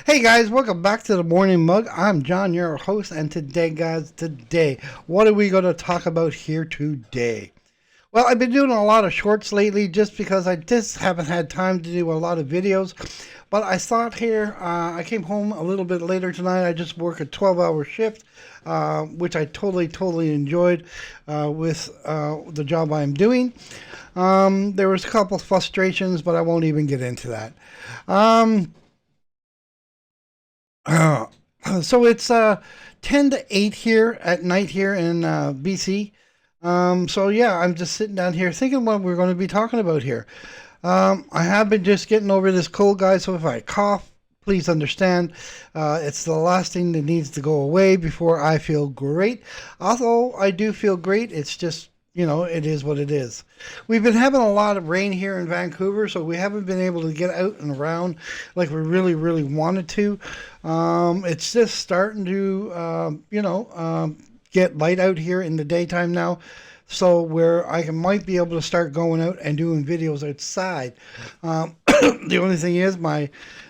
Hey guys, welcome back to the Morning Mug. I'm John, your host, and today, guys, what are we going to talk about here today? Well, I've been doing a lot of shorts lately just because I just haven't had time to do a lot of videos. But I thought here, I came home a little bit later tonight. I just work a 12-hour shift, which I totally enjoyed with the job I'm doing. There was a couple of frustrations, but I won't even get into that. Um, Uh, so it's 10 to 8 here at night here in BC. So yeah, I'm just sitting down here thinking what we're going to be talking about here. I have been just getting over this cold, guys, so if I cough, please understand. It's the last thing that needs to go away before I feel great. Although I do feel great, it's just, it is what it is. We've been having a lot of rain here in Vancouver, so we haven't been able to get out and around like we really wanted to. It's just starting to, get light out here in the daytime now, so where might be able to start going out and doing videos outside. The only thing is, my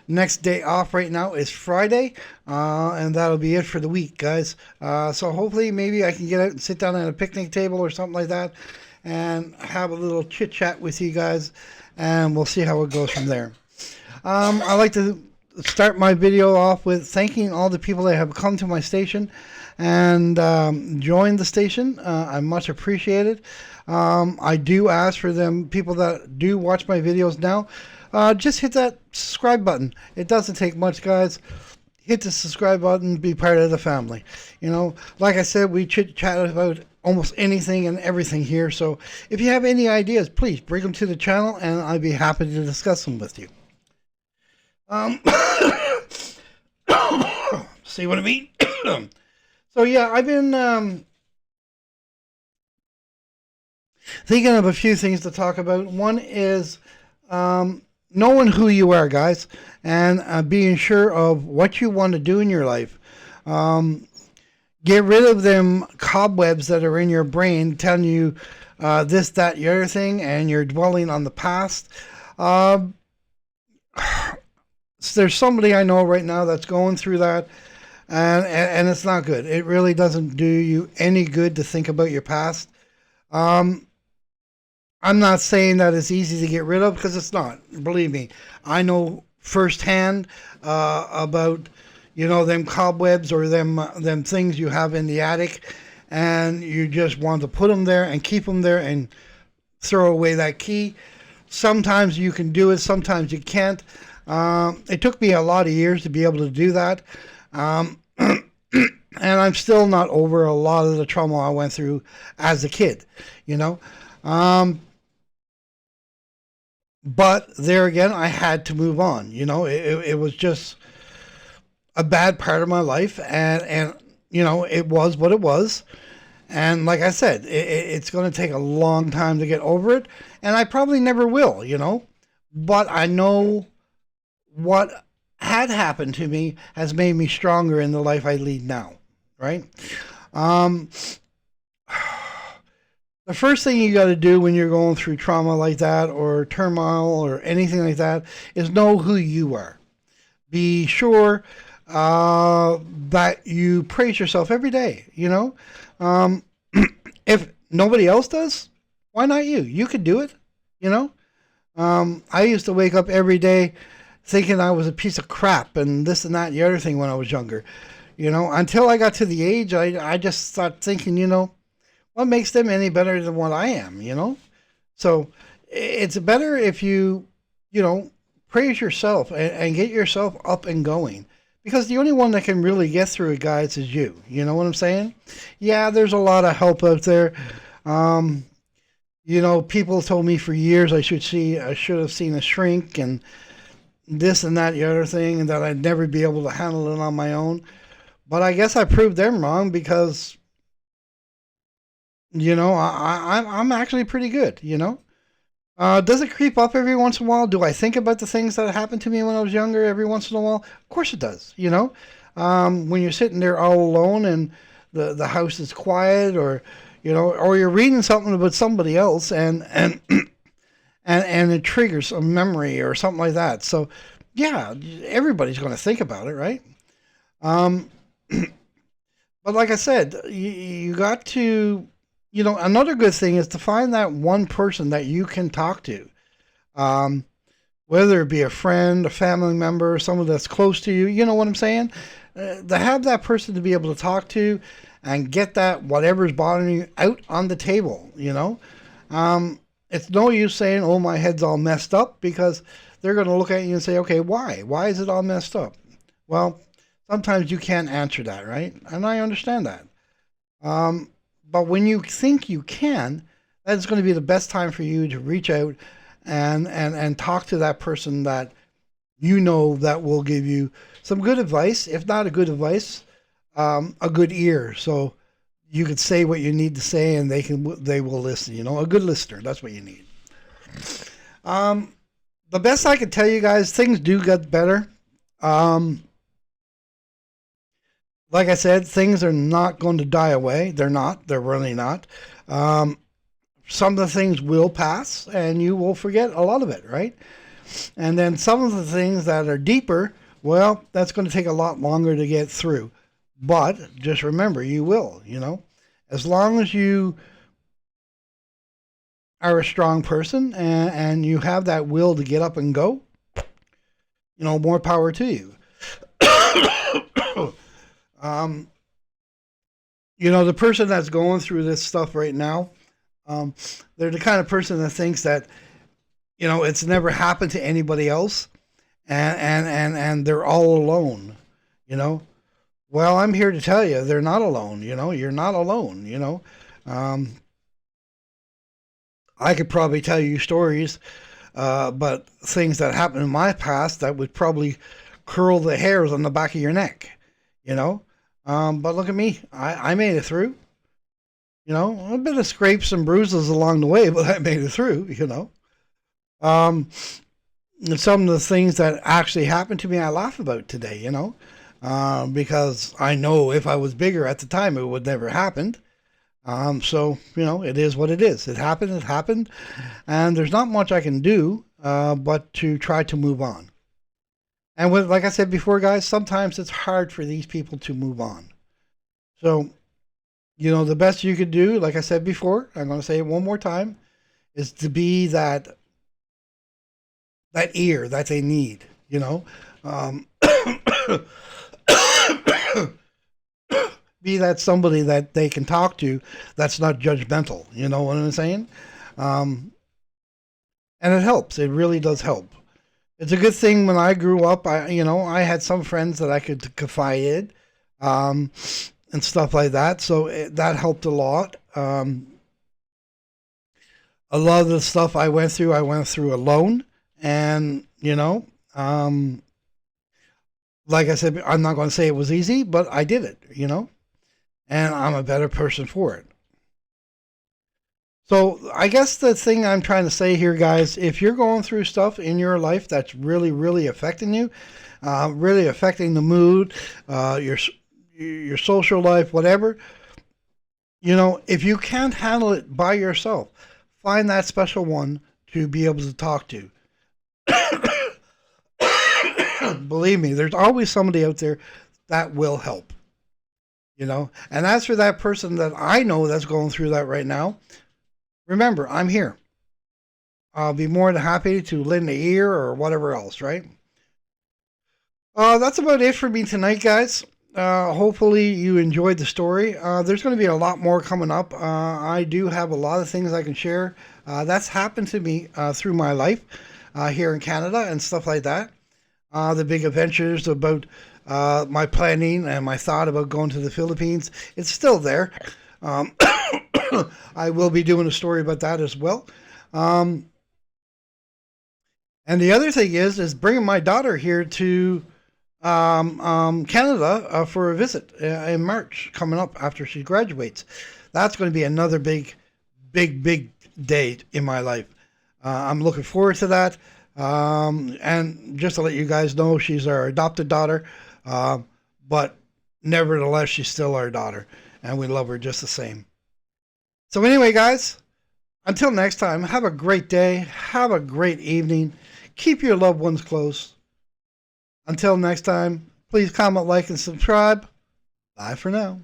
next day off right now is Friday, and that'll be it for the week, guys. So hopefully, maybe I can get out and sit down at a picnic table or something like that, and have a little chit chat with you guys, and we'll see how it goes from there. I like to start my video off with thanking all the people that have come to my station and joined the station. I much appreciate it. I do ask for them people that do watch my videos now. Just hit that subscribe button. It doesn't take much, guys. Hit the subscribe button, be part of the family. Like I said, we chit chat about almost anything and everything here. So if you have any ideas, please bring them to the channel and I'd be happy to discuss them with you. Um, See what I mean? So yeah, I've been thinking of a few things to talk about. One is knowing who you are, guys, and being sure of what you want to do in your life. Um, get rid of them cobwebs that are in your brain telling you this, that, the other thing, and you're dwelling on the past. Um, there's somebody I know right now that's going through that, and it's not good. It really doesn't do you any good to think about your past. Um, I'm not saying that it's easy to get rid of because it's not. Believe me, I know firsthand about them cobwebs or them things you have in the attic, and you just want to put them there and keep them there and throw away that key. Sometimes you can do it, sometimes you can't. It took me a lot of years to be able to do that. And I'm still not over a lot of the trauma I went through as a kid, you know. Um, but there again, I had to move on. It was just a bad part of my life, and it was what it was. And like I said, it's going to take a long time to get over it, and I probably never will. But I know what had happened to me has made me stronger in the life I lead now, right? Um, the first thing you got to do when you're going through trauma like that or turmoil or anything like that is know who you are. Be sure that you praise yourself every day, Um, if nobody else does, why not you? You could do it, you know? I used to wake up every day thinking I was a piece of crap and this and that and the other thing when I was younger. Until I got to the age, I just started thinking, what makes them any better than what I am, So it's better if you praise yourself and get yourself up and going. Because the only one that can really get through it, guys, is you. You know what I'm saying? Yeah, there's a lot of help out there. Um, people told me for years I should have seen a shrink and this and that, the other thing, and that I'd never be able to handle it on my own. But I guess I proved them wrong because, I'm actually pretty good, does it creep up every once in a while? Do I think about the things that happened to me when I was younger every once in a while? Of course it does, when you're sitting there all alone and the house is quiet or you're reading something about somebody else and it triggers a memory or something like that. So Yeah, everybody's going to think about it, right? Um, but like I said, you got to, another good thing is to find that one person that you can talk to. Um, whether it be a friend, a family member, someone that's close to you, you know what I'm saying? To have that person to be able to talk to and get that whatever's bothering you out on the table, it's no use saying, oh, my head's all messed up, because they're going to look at you and say, okay, why? Why is it all messed up? Well, sometimes you can't answer that, right? And I understand that. Um, but when you think you can, that's going to be the best time for you to reach out and talk to that person that that will give you some good advice. If not a good advice, a good ear. So you could say what you need to say, and they will listen. A good listener. That's what you need. Um, the best I can tell you guys, things do get better. Um, like I said, things are not going to die away. They're not. They're really not. Um, some of the things will pass, and you will forget a lot of it, right? And then some of the things that are deeper, well, that's going to take a lot longer to get through. But just remember, you will. As long as you are a strong person and you have that will to get up and go, more power to you. um, the person that's going through this stuff right now, they're the kind of person that thinks that, it's never happened to anybody else, and they're all alone, you know. Well, I'm here to tell you they're not alone. You're not alone. Um, I could probably tell you stories, but things that happened in my past that would probably curl the hairs on the back of your neck. You know, but look at me. I made it through. A bit of scrapes and bruises along the way, but I made it through. Um, and some of the things that actually happened to me, I laugh about today. Because I know if I was bigger at the time, it would never happened. So it is what it is. It happened. It happened, and there's not much I can do but to try to move on. And like I said before, guys, sometimes it's hard for these people to move on. So the best you could do, like I said before, I'm going to say it one more time, is to be that ear that they need. Um, be that somebody that they can talk to that's not judgmental. You know what I'm saying? Um, and it helps. It really does help. It's a good thing when I grew up. I had some friends that I could confide in, um, and stuff like that. So that helped a lot. A lot of the stuff I went through alone, and like I said, I'm not going to say it was easy, but I did it. And I'm a better person for it. So I guess the thing I'm trying to say here, guys, if you're going through stuff in your life that's really, really affecting you, really affecting the mood, your social life, whatever, if you can't handle it by yourself, find that special one to be able to talk to. Believe me, there's always somebody out there that will help. And as for that person that I know that's going through that right now, remember, I'm here. I'll be more than happy to lend an ear or whatever else, right? That's about it for me tonight, guys. Hopefully, you enjoyed the story. There's going to be a lot more coming up. I do have a lot of things I can share. That's happened to me through my life here in Canada and stuff like that. The big adventures about my planning and my thought about going to the Philippines. It's still there. Um, I will be doing a story about that as well. Um, and the other thing is bringing my daughter here to Canada for a visit in March coming up after she graduates. That's going to be another big, big, big day in my life. I'm looking forward to that. And just to let you guys know, she's our adopted daughter, but nevertheless, she's still our daughter, and we love her just the same. So anyway, guys, until next time, have a great day. Have a great evening. Keep your loved ones close. Until next time, please comment, like, and subscribe. Bye for now.